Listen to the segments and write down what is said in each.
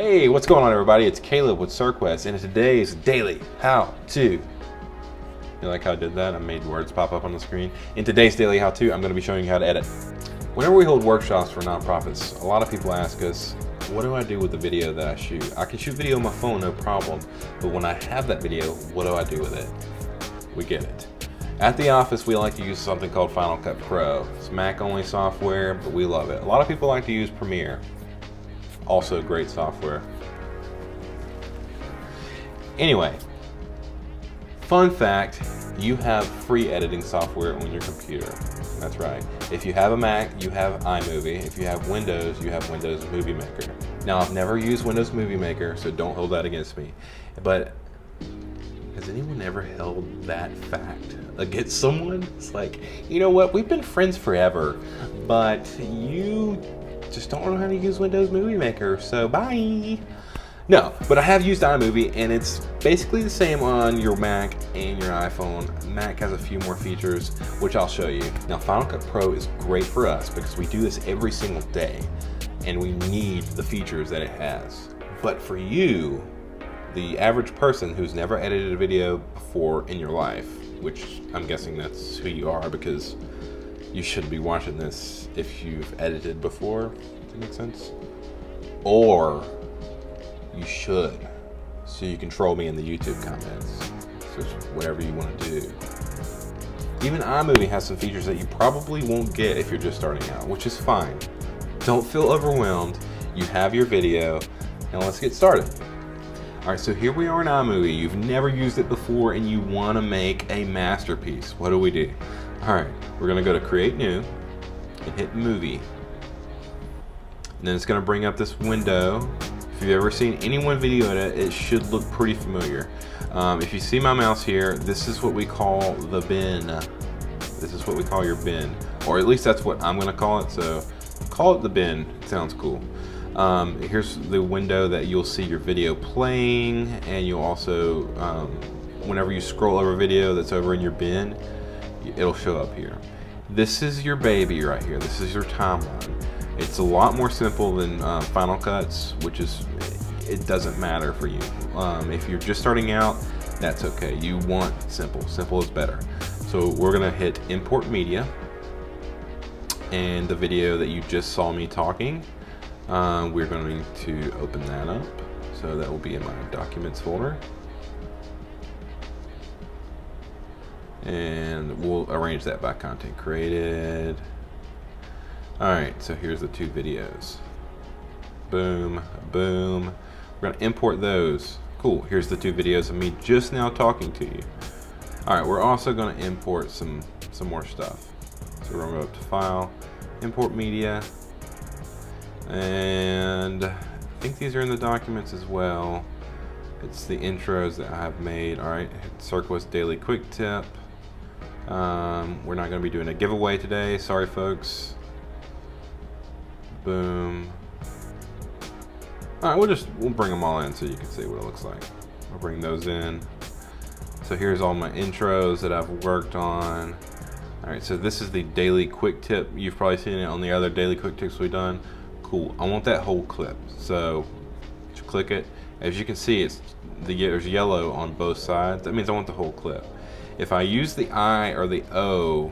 Hey, what's going on everybody? It's Caleb with Serquest, and today's daily how-to. You like how I did that? I made words pop up on the screen. In today's daily how-to, I'm going to be showing you how to edit. Whenever we hold workshops for nonprofits, a lot of people ask us, what do I do with the video that I shoot? I can shoot video on my phone, no problem, but when I have that video, what do I do with it? We get it. At the office, we like to use something called Final Cut Pro. It's Mac-only software, but we love it. A lot of people like to use Premiere. Also great software. Anyway, fun fact, you have free editing software on your computer. That's right. If you have a Mac, you have iMovie. If you have Windows, you have Windows Movie Maker. Now, I've never used Windows Movie Maker, so don't hold that against me. But has anyone ever held that fact against someone? It's like, you know what, we've been friends forever, but you just don't know how to use Windows Movie Maker, so bye. No, but I have used iMovie, and it's basically the same on your Mac and your iPhone. Mac has a few more features, which I'll show you. Now, Final Cut Pro is great for us because we do this every single day, and we need the features that it has. But for you, the average person who's never edited a video before in your life, which I'm guessing that's who you are because you shouldn't be watching this if you've edited before, does that make sense? Or you should, so you can troll me in the YouTube comments. So whatever you want to do. Even iMovie has some features that you probably won't get if you're just starting out, which is fine. Don't feel overwhelmed. You have your video, and let's get started. All right, so here we are in iMovie. You've never used it before and you want to make a masterpiece. What do? All right, we're gonna go to Create New and hit Movie. And then it's gonna bring up this window. If you've ever seen anyone video edit, it should look pretty familiar. If you see my mouse here, this is what we call the bin. This is what we call your bin, or at least that's what I'm gonna call it, so call it the bin. It sounds cool. Here's the window that you'll see your video playing, and you'll also, whenever you scroll over a video that's over in your bin, it'll show up here. This is your baby right here. This is your timeline. It's a lot more simple than Final Cuts, which is, it doesn't matter for you. If you're just starting out, that's okay. You want simple. Simple is better. So we're gonna hit Import Media, and the video that you just saw me talking, we're going to open that up. So that will be in my Documents folder. And we'll arrange that by content created. All right, so here's the two videos. Boom, boom. We're gonna import those. Cool, here's the two videos of me just now talking to you. All right, we're also gonna import some more stuff. So we're gonna go up to File, Import Media, and I think these are in the documents as well. It's the intros that I have made. All right, Serquest Daily Quick Tip. We're not going to be doing a giveaway today. Sorry, folks. Boom. All right, we'll bring them all in so you can see what it looks like. I'll bring those in. So here's all my intros that I've worked on. All right, so this is the Daily Quick Tip. You've probably seen it on the other Daily Quick Tips we've done. Cool. I want that whole clip. So just click it. As you can see, there's yellow on both sides. That means I want the whole clip. If I use the I or the O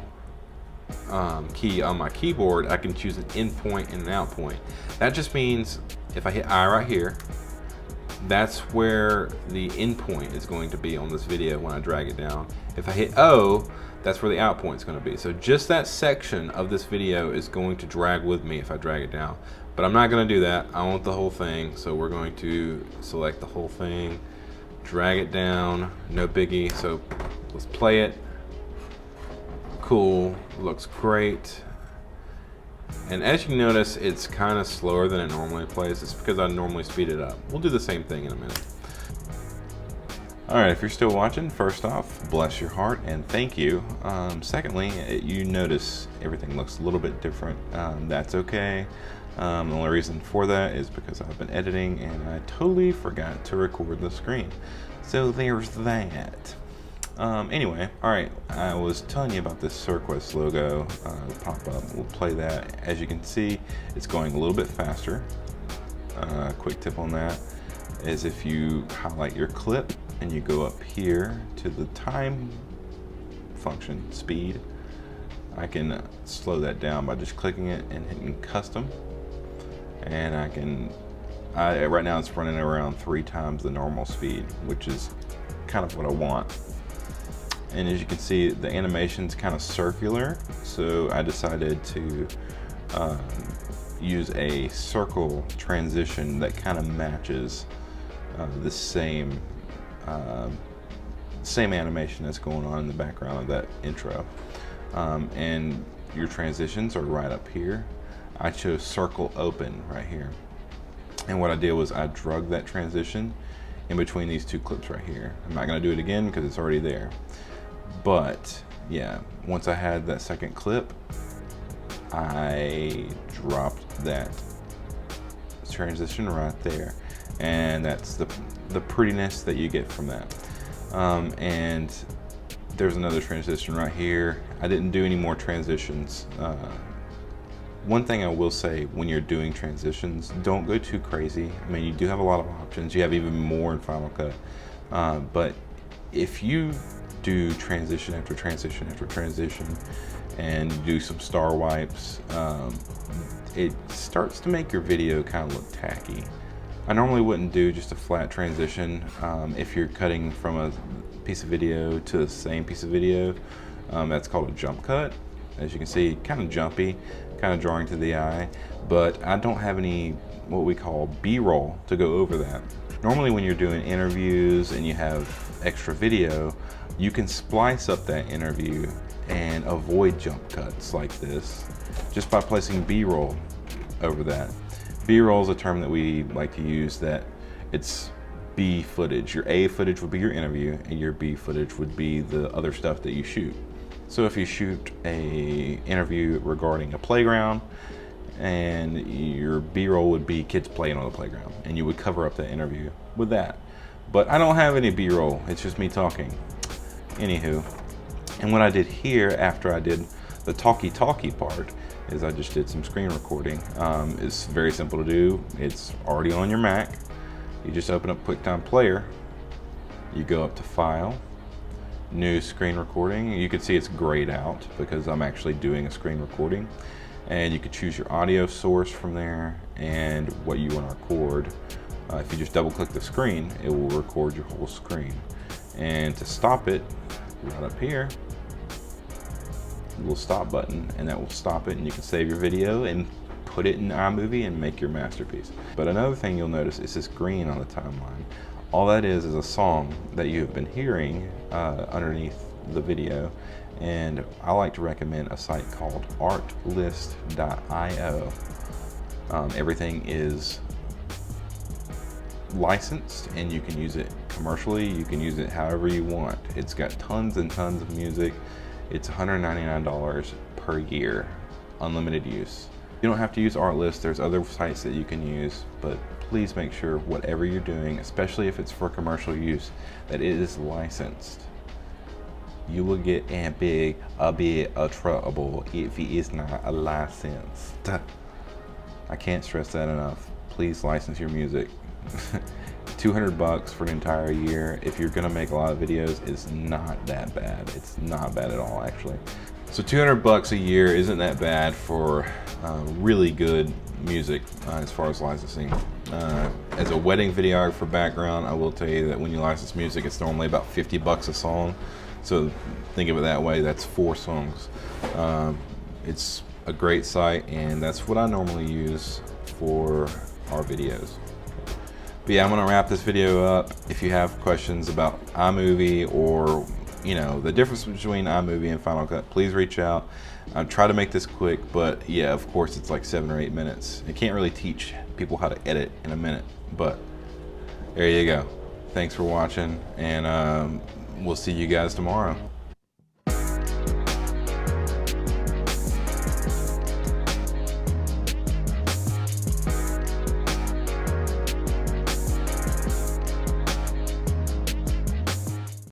key on my keyboard, I can choose an in point and an out point. That just means if I hit I right here, that's where the in point is going to be on this video when I drag it down. If I hit O, that's where the out point is going to be. So just that section of this video is going to drag with me if I drag it down. But I'm not going to do that. I want the whole thing. So we're going to select the whole thing, drag it down, no biggie. So let's play it. Cool, looks great. And as you notice, it's kind of slower than it normally plays. It's because I normally speed it up. We'll do the same thing in a minute. All right, if you're still watching, first off, bless your heart and thank you. Secondly, you notice everything looks a little bit different. That's okay. The only reason for that is because I've been editing and I totally forgot to record the screen. So there's that. Anyway, all right, I was telling you about this Serquest logo pop up. We'll play that. As you can see, it's going a little bit faster. quick tip on that is if you highlight your clip and you go up here to the time function, speed, I can slow that down by just clicking it and hitting custom. And right now it's running around 3 times the normal speed, which is kind of what I want. And as you can see, the animation's kind of circular, so I decided to use a circle transition that kind of matches the same animation that's going on in the background of that intro. And your transitions are right up here. I chose circle open right here. And what I did was I drug that transition in between these 2 clips right here. I'm not gonna do it again because it's already there. But yeah, once I had that second clip, I dropped that transition right there. And that's the prettiness that you get from that. And there's another transition right here. I didn't do any more transitions. One thing I will say when you're doing transitions, don't go too crazy. I mean, you do have a lot of options. You have even more in Final Cut. But if you do transition after transition after transition and do some star wipes, it starts to make your video kind of look tacky. I normally wouldn't do just a flat transition if you're cutting from a piece of video to the same piece of video. That's called a jump cut. As you can see, kind of jumpy, kind of drawing to the eye, but I don't have any what we call B-roll to go over that. Normally when you're doing interviews and you have extra video, you can splice up that interview and avoid jump cuts like this just by placing B-roll over that. B-roll is a term that we like to use, that it's B footage. Your A footage would be your interview and your B footage would be the other stuff that you shoot. So if you shoot a interview regarding a playground, and your B-roll would be kids playing on the playground, and you would cover up that interview with that. But I don't have any B-roll, it's just me talking. Anywho, and what I did here after I did the talkie part is I just did some screen recording. It's very simple to do. It's already on your Mac. You just open up QuickTime Player, you go up to File, New Screen Recording. You can see it's grayed out because I'm actually doing a screen recording. And you could choose your audio source from there and what you want to record. If you just double click the screen, it will record your whole screen. And to stop it, right up here, a little stop button, and that will stop it, and you can save your video and put it in iMovie and make your masterpiece. But another thing you'll notice is this green on the timeline. All that is a song that you have been hearing underneath the video. And I like to recommend a site called artlist.io. Everything is licensed and you can use it commercially, you can use it however you want. It's got tons and tons of music. It's $199 per year, unlimited use. You don't have to use Artlist, there's other sites that you can use, but please make sure whatever you're doing, especially if it's for commercial use, that it is licensed. You will get a bit of trouble if it is not a licensed. I can't stress that enough. Please license your music. $200 for an entire year, if you're gonna make a lot of videos, is not that bad. It's not bad at all, actually. So $200 a year isn't that bad for really good music as far as licensing. As a wedding videographer background, I will tell you that when you license music, it's normally about $50 a song. So think of it that way, that's 4 songs. It's a great site, and that's what I normally use for our videos. But yeah, I'm gonna wrap this video up. If you have questions about iMovie or the difference between iMovie and Final Cut, please reach out. I try to make this quick, but yeah, of course it's like 7 or 8 minutes. I can't really teach people how to edit in a minute, but there you go. Thanks for watching, and we'll see you guys tomorrow.